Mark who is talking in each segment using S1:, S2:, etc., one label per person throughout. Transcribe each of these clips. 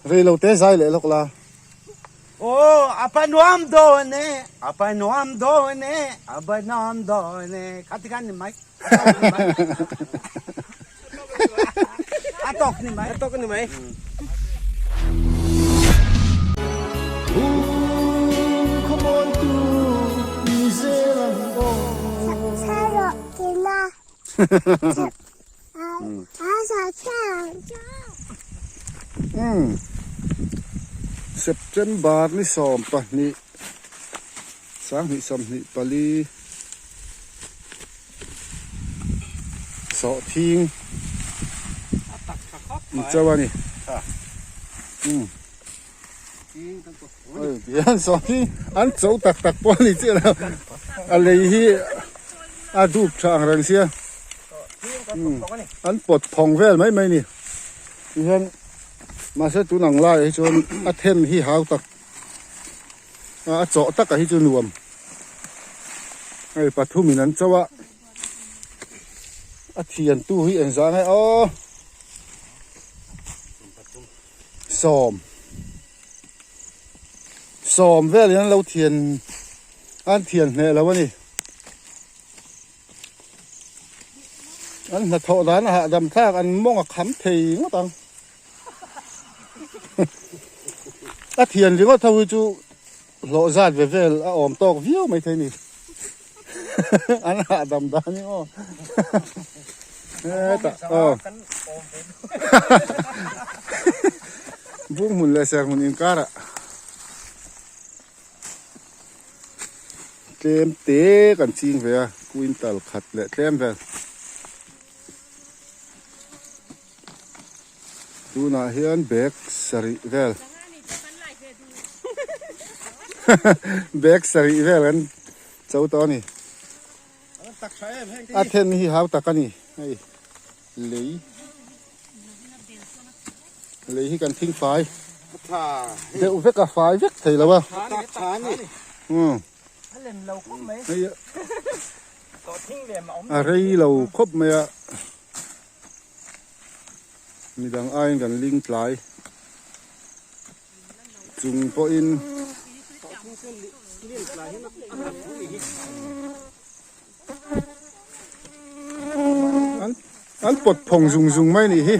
S1: เรียเราเตะใส่เลยลูกละ
S2: โอ้อาปนวมโดนเน่อาปนวมโดนเน่อาปนวมโดนเน่ขัดกันนี่ไหมอาตกนี่ไหมอาตกนี่ไหม
S1: September ni som pa ni sang ni som ni pali so ting ni chawa ni yan so ting an chau tak tak po ni che la a lei hi a dup thang ran sia an pot phong vel mai mai ni yanมาเสตุนังไล่จนอัดเทนที่หาวตักเจาะตักกับที่จนรวมไอ้ปัทุมินั้นจะว่าอัดเทียนตู้ที่เอ็นซ่าให้อ๋อสอมเวลนั้นเราเทียนอันเทียนเนี่ยแล้ววะนี่อันนัดโทษนะฮะดำท่าอันมองกับขำทีงตังอาเทียนหรือว่าทวีจูโลซาดเวลออมตอกวิวไม่ใช่นี่อันน่ะดำดานี่อ๋อแต่บุ้งหุ่นเลยเสียงหุ่นอินการะเต็มเตะกันจริงเว้ยกุอินตัลขัดเลยเต็มเว้ยดูน่าเห็นเบกสริเวลเบกสริเวลกันเจ้าตัวนี้อาเทนที่หาวตะกันนี่ไอ้เลยที่กันทิ้งไฟเดี๋ยวเวกกับไฟเวกไทยแล้ววะอะไรเราครบไหมอะมีดังไอ้กันลิงปลายจุงปอินอันปดผงจุงไม่นี่ฮิ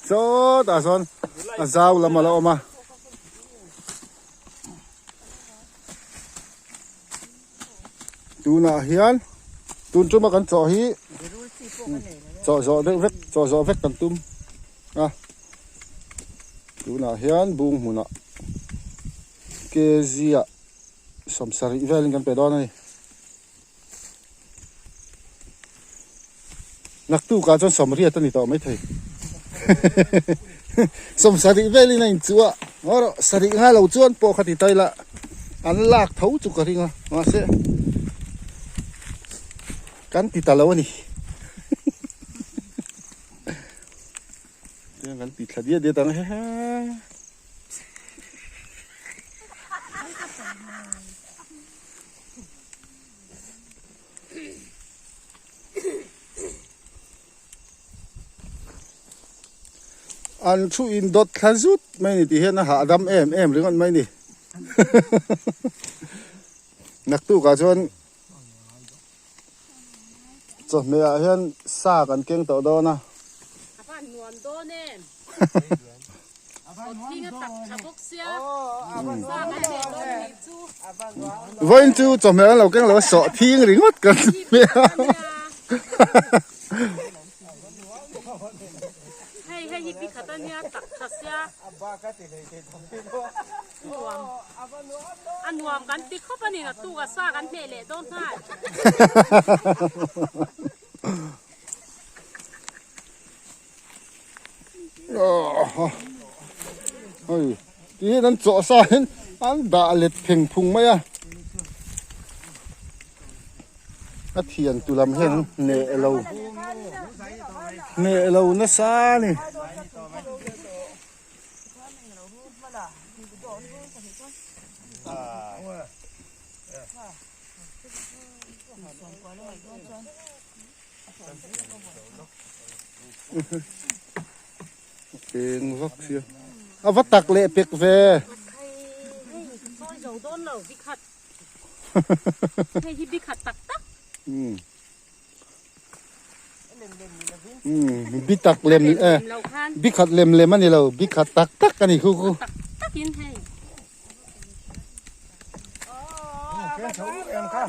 S1: โซตาซอนอาซาวละมาละออกมาดูน่ะเฮียนตุนจุมากันจ่อฮีจ่อเด็กเวกจ่อเวกกันตุ้มอ่ะดูน่ะเฮียนบุ้งหุ่นอ่ะเกจีอ่ะสมสาริเวลิงกันไปดอนนี่นักตู้การจนสมเรียตันนี่ต่อไม่ถึงสมสาริเวลิงนั่นจัวอ๋อสาริง่ายเราจวนปกติไตละอันลากเท้าจุกกระดิ่งอ่ะมาเสียกันติดตาแล้วนี่ยังกันติดขดีเดียวตังเฮ้อันช่วยอินดอทคาซุดไม่นี่ที่เห็นนะหาดำเอ็มหรือกันไม่นี่นักตู้กาชนจบเมียเห็นซากันเก่งต่อดอนะอาบ้านนวมโดเน่ทิ้งตักขับกเสียซากันเด็กโดนจูวันจูจบเมียเราเก่งเราสอทิ้งหรืองดกันเมียให้ฮิปปี้ขัดเนี่ยตักขัดเสียอันนวมกันติดเข้าไปนี่นะตู้กับซากันเละโดนง่ายเฮ้ยที่นั่นจ่อซาเห็นอันด่าเล็ดเพ่งพุงไหมอะอาเทียนตุลำเห็นเนเรานะซานี่ เป็นวักเสียเอาวัดตักเละเป็กเว
S3: Thôi dầu đôn lẩu bị khật. Hay thì bị khật tắc tắc.
S1: บิตักเล็ม
S3: Lẩu khan.
S1: บิขัดเล็มเล็มอันนี้เราบิขัดตักตักกันนี่คือ
S3: Tắc tắc yên hay.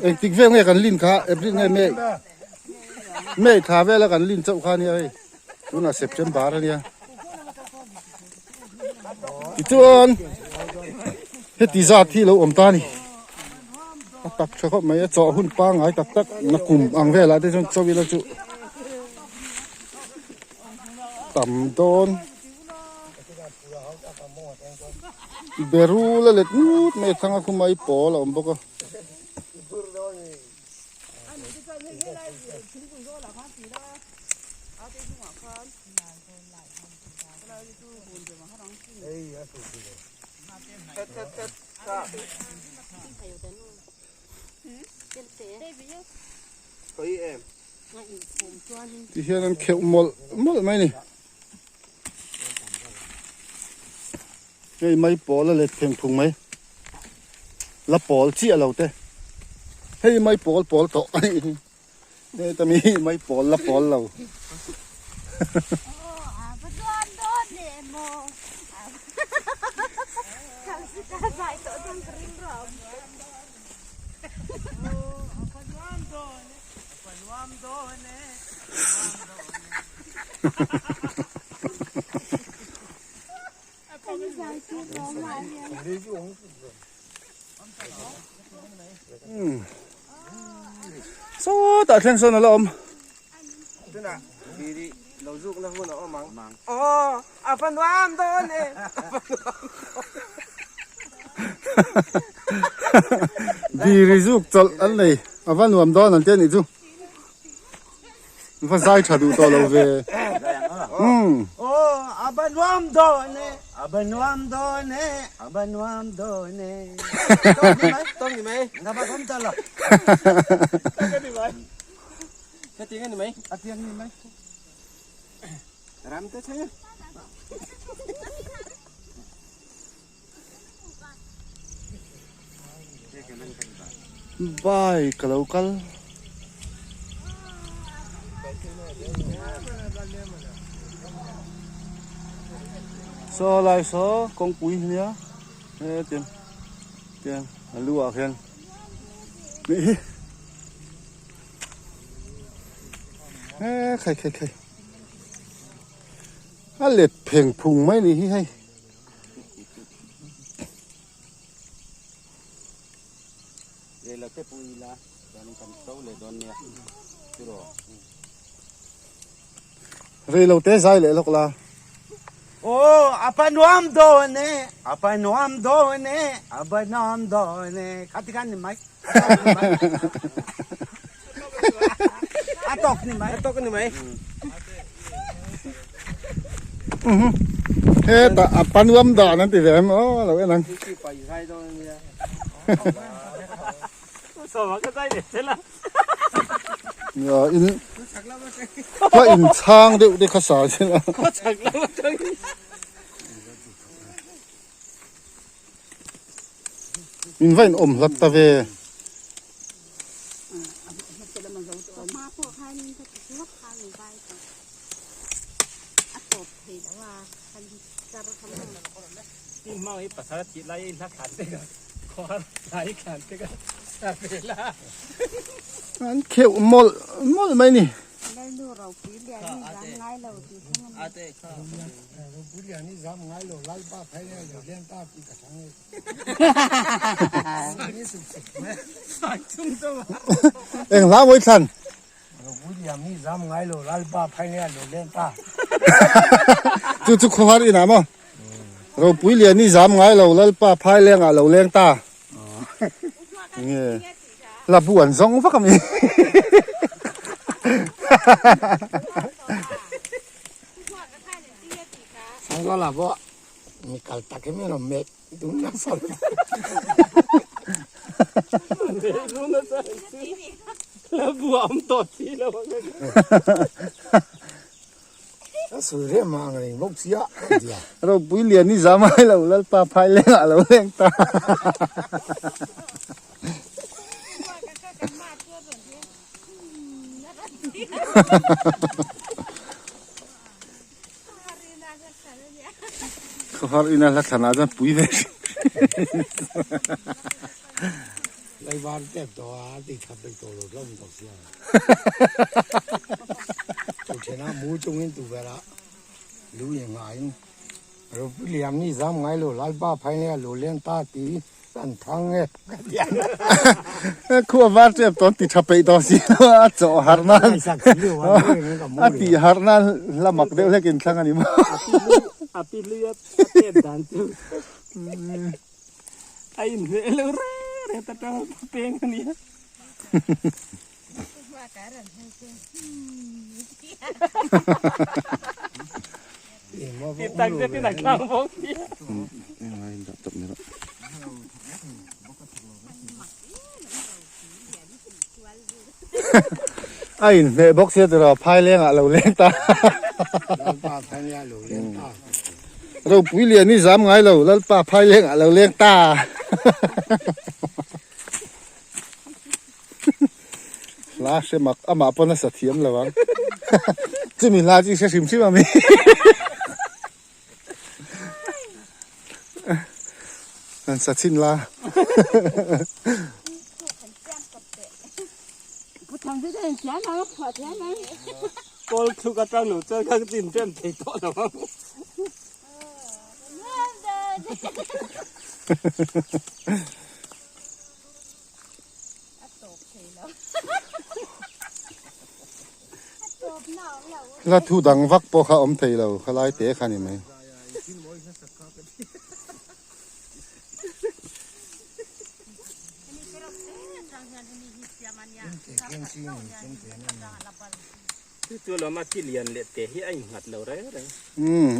S1: เอกติ๊กเว้งไงกันลิ้นขาลิ้นไงแม่ขาเว้แล้วกันลิ้นเจ้าขานี่เอ้ยตัวน่ะSeptemberเนี่ยอีจวนเฮ็ดตีซาที่เราอมตานี่ตักเฉพาะไม่เจาะหุ่นปางหายตักตักนักกลุ่มอังเวละที่จนเจ้าวิลาจุต่ำโดนเบรูละเล็ดนูดไม่ทั้งคุไม่ปอละอมบอกก็ที่เฮียนั่นเขียวหมดไหมนี่ไอ้ไม่ปอละเล็ดเพ่งพุงไหมละปอเจี๊ยเราเต้ให้ไม่ปอต่อนี่แต่มีไม่ปอละปอเรา số tại thiên sơn là ôm
S2: Thế nào? Thì lâu dục nó hôn nó mắng. Ồ, à phần đoán thôi nè.
S1: đi đi giúp cho anh này à văn nuông đó là tên gì chú phải giải trả đủ to lâu về
S2: Ồ, à phần đoán thôi nè. À phần đoán thôi nè. À phần đoán thôi nè. Tông gì mày? Nó bắt không tên là. Cái gì mày? Cái tiếng gì mày? À tiếng gì mày? Làm thế chứ.
S1: bye kalau kal so lại so con quý nhá tiền tiền lúa khen mỹ khai lệt phèn phùng mấy này hay
S2: Đây là cái bùi là đón cầm sâu để đón nè. Chứ rồi.
S1: rồi lâu té dài lại lộc là
S2: Ồ, apa nuam do nè. Apa nuam do nè. Apa nuam do nè. Katikan ni mày. Atok ni mày. Atok ni mày.
S1: thế ta apa nuam da nanti về nó là cái năng
S2: Cái phải sai thôi nè.
S3: Sao mà cái tay để thế là.
S1: giờ in có in trang đều để khát sao chứ là
S3: Có chẳng lắm thôi.
S1: in phải ôm lật ta về
S3: Mà phụ hai mình thật lắm hai người vai thôi. Ắt tột thì đã là thành ra ra thành là
S4: นี่เมาไอ้ภาษาจีนไล่นักขันเด็กขอไล่ขันเด็กแต่เวลา
S1: anh kêu mol mấy nè
S3: đây đưa rau quý đẻ đi ra ngay đầu thì không ăn.
S5: Bữa giờ ní dám ngay lỗ lái ba phải này rồi đen ta bị cả thằng này.
S4: สั่งชุ่มตัว
S1: em lá với thần
S5: Rồi bữa giờ ní dám ngay lỗ lái ba phải này rồi đen ta.
S1: chú khó đi nào mà rồi bữa liền đi dám ngay lầu lên pa phai lên à lầu lên ta nghe là buồn giống phát mình
S5: Sang đó là vợ. Mình cල් ta cái miếng nó mệt đúng là sao.
S4: รู้นะสั่งแล้วบวมตดทีแล้ว
S5: Nó 水的嘛，你木西啊，对啊，
S1: เราปุ้ยเรียนนี่สามให้เราแล้วปลาพายเลี้ยงเราเลี้ยงตา เขาหาอินาลักษณะจะปุ้ยเลย
S5: 来玩这多啊，你差不多了，弄到西啊，就前那木中人都来了，留言爱，เราเลี้ยงนี่ซ้ำไงลูกลายป้าภายในลูกเลี้ยงตาตีสันทังเงี้ย
S1: ขั้วว่าเจ็บตอนติดทับไปตอนสิจ่อหาร์นัน
S5: ไอ้สักทีเดียววันนี้ก็มู
S1: อา
S5: เล
S1: ตี
S5: ย
S1: หาร์นันละหมักเดียวให้กินข้างอันนี้มั้ง
S4: อาปีเลือดเต็มดันจุไอ้เนื้อเลือดเรื่องตะเจ้าเป้งอันนี้
S3: ว่าการันให้เจ้า
S4: ติดตังเส้นที่ไหนกลางวงเนี่ย
S1: จบนี่ละไอ้เด็กบอกเสียแต่เราพายเลี้ยงอ่ะเราเลี้ยงตา
S5: ลายป้าภายในลูกเลี้ยงตา
S1: เราปุ้ยเรียนนี่สามไงเราแล้วปลาพายเลี้ยงอ่ะเราเลี้ยงตา ลาเสมักอามาปนสัตย์เทียมแล้ววะ จะมีลาจีเสียชิมชิมามี นั่นสัตย์ชินลา
S3: ผู้ทำได้เสียนะขอเสียนะ
S4: ก็ทุกกระเจ้าหนูเจอข้างตีนเต็มตีโต๊ะแล้วมั้ง
S1: แล้วทูดังวักปอขาอมไทยเราขลายเตะขันนี่ไหม
S4: ตัวเรามาที่เรียนเละเตะให้ไอ้หัดเราได้เลย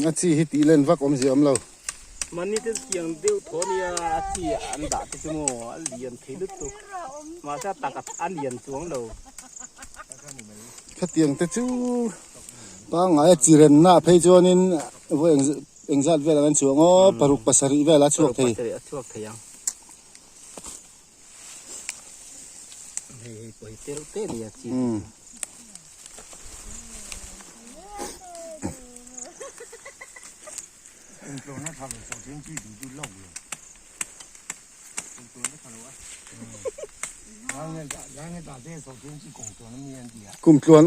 S1: อาชีฮิตีเล่นวักอมเสียมเรา
S4: มันนี่จะเกี่ยงเดียวโทนี่อาชีอันดาที่สมอเรียนที่ลึกตัวมาจะตักกับอันเรียนสวงเรา
S1: ข้าเตียงแต่จูบางไอ้จีเรนหน้าเพจอนินว่าเอ็งจัดเวลานั้นช่วงอ๋อปรุกปัสสริเวลาช่วงไทย
S4: ช่วงเที่ยงเฮ้ยไปเตะเตะเนี่ยจี
S5: ตัวนั้นทำสองเทียนที่ดูเล่าเลยตัวนั้นทำว่ายังไงตาเต้สองเทียนที่กงตัวนั้นมีอันเดียว
S1: กลุ่มชวน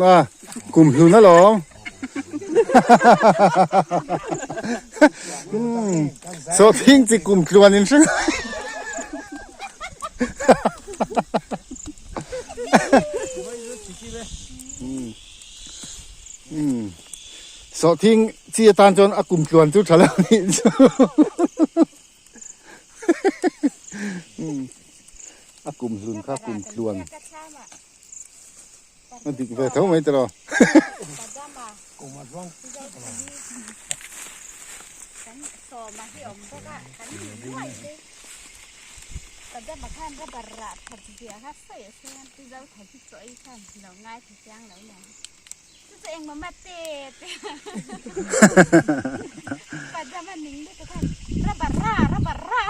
S1: กลุ่มหลุนนะหรอโซทิ้งจิกลุ่มชวนนี่ใช่ไหมโซทิ้งจีตานจนกลุ่มชวนจุดเฉลิมนี่กลุ่มหลุนข้ากลุ่มชวนมันติดไปเท่าไหร่ตลอด
S5: กงมาร้อง
S3: โซมาที่อมก็ขันด้วยแต่จะมาขั้นก็บาระถัดเสียค่ะเสียเสียที่เราถ่ายที่สวยค่ะเราง่ายที่ยังแล้วเนี่ยจะเองมาเตะปัจจุบันนี้ด้วยกันระบาระ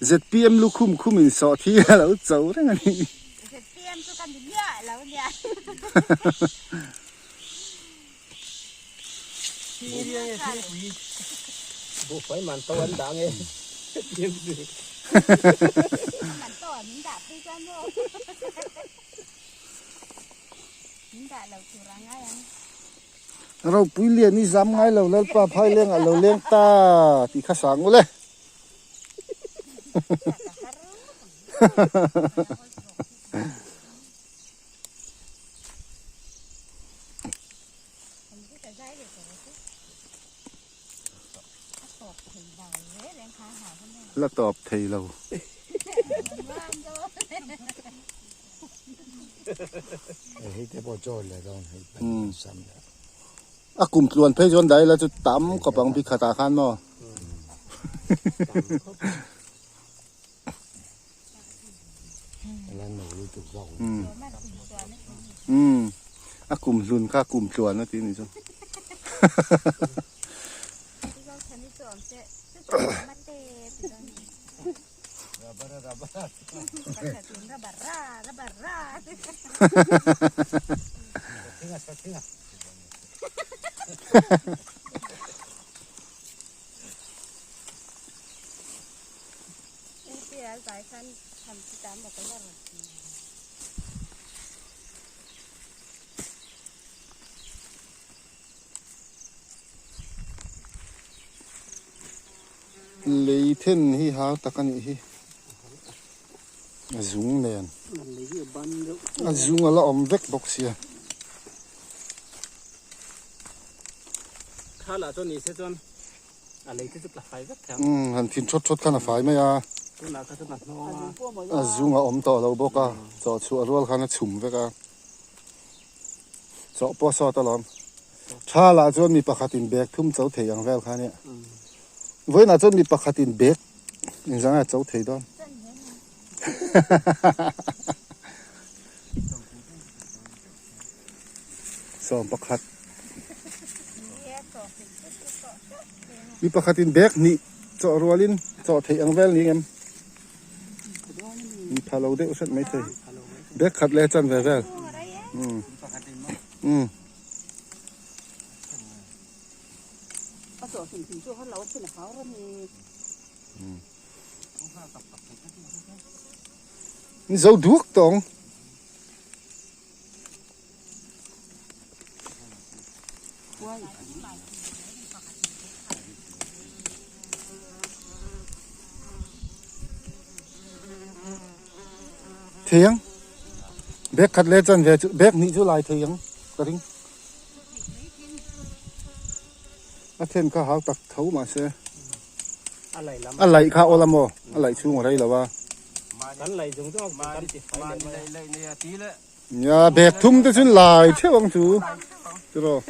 S1: ZPM ลูกคุ้มอินสอที่แล้วเจ้าทั้งนี้
S3: จะเตรียมตัวกันเยอะแล้วเนี่ย
S4: บุกไปมันตะวันดังเองเยี่ยมสิ
S3: มันต่อมินดาพี่จ้าโน่มินดาเราถูรังไงอ่ะ
S1: เราปุ้ยเลี้ยงนี่ซ้ำไงเราแล้วป้าพายเลี้ยงเราเลี้ยงตาที่ข้าสังเลย แล้วตอบไทยเรา
S5: เฮ้ยแต่พอจอดเลยต้องให้เป็นซ้ำแล้ว
S1: กลุ่มชวนเพจนใดแล้วจะตั้มกับบังพิคาตาขันเนาะ
S5: สุกเรา
S1: อ่ะกลุ่มรุนค่ากลุ่มจวนนะทีนี้จ้ะ
S3: สายคันทำกิจกรรมบอกไปว่า
S1: lấy thiên hi háo ta cái hi dùng nền dùng là om vek box ya
S4: khá là cho ní sẽ cho lấy cái chút là phải rất thèm
S1: hành thiên chốt chốt cái nào phải mấy à
S4: tôi là cái chút là nó
S1: dùng là om to lâu bốc à cho chua ruột khá là chủng vek à cho bỏ sót ta làm cha là cho mi bạc tin bạc thum cháu thấy yang vel khá nè với là cho mi bạc tin bạc nhưng rằng là cháu thấy đó so bạc hạt mi bạc tin bạc ni cho rualin cho thấy yang vel ni em mi phá lâu đấy usat mấy thầy bạc hạt lẽ chân về vel dấu đuốc tông thiêng bếp cắt lê chân về bếp nị chỗ lại thiêng cái đinh nó thêm cả háo tặc thấu mà xe anh lại khá ô lắm mò anh lại xuống ở đây là ba
S4: cắn lại giống cho cắn chỉ phải lại này tí nữa
S1: nhà bếp thum tới xuống lại thế ông chú rồi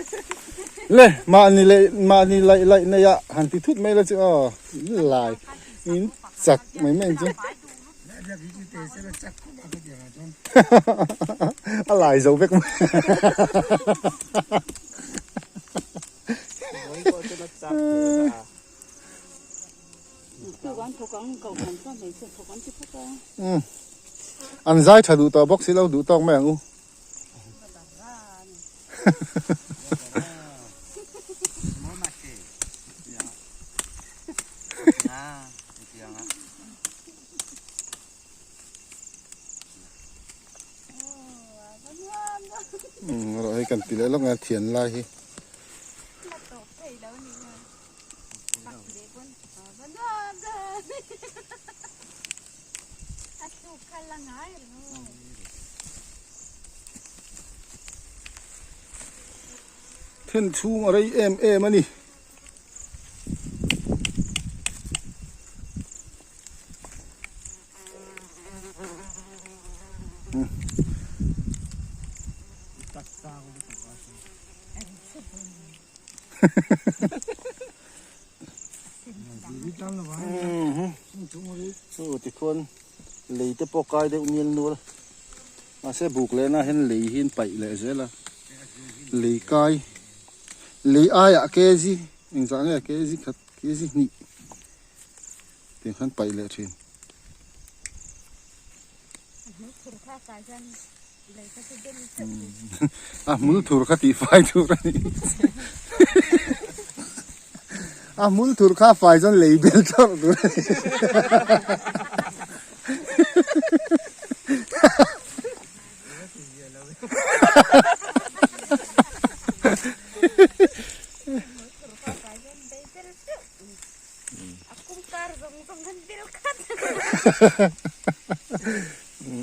S1: lê mà anh lại này ạ hàng tí thút mấy là chứ lại in chặt mấy mấy chứ anh lại dấu vết anh dai thà đủ tao bóc xí lâu đủ tao mẹ ngu rồi cần tỷ lệ lúc nghe thiền lại hi thiên chu ở đây em anh đi thì con lấy tới bọc cái đấy nhiên luôn mà sẽ buộc lên là hen lấy hen bảy lại dễ là lấy cái lấy ai ạ cái gì mình nói là cái gì thật cái gì nhỉ tiền hen bảy lại trên à muốn thua khát thì phải thua này à muốn thua khát phải cho lấy bên trong rồi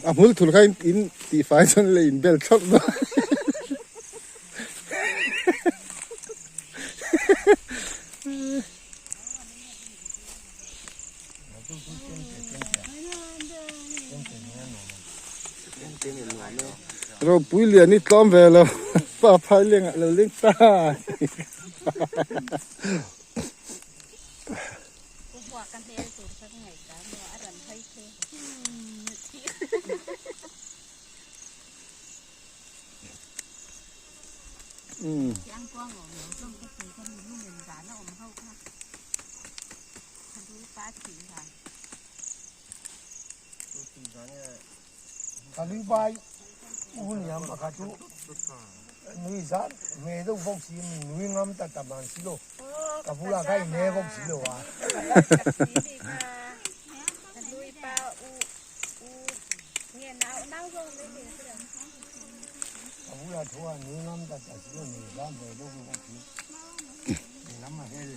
S1: à muốn thua khát in thì phải cho lấy bên trong rồi rồi bùi liền đi tóm về là bà phải liền là liền ta
S3: Yang quang ở miếu trong cái gì con luôn mình giá nó ổn hậu ha. Thật đúng phá chỉ là.
S5: 他礼拜五年嘛，他就女山没都福气，女俺们打扮起咯，他不拉开没福气咯啊。
S3: Thật đúng phá nghe nào rồi đấy thì cái đó.
S5: 他不拉说啊，女俺们打扮起咯，女山没都福气，你那么黑的。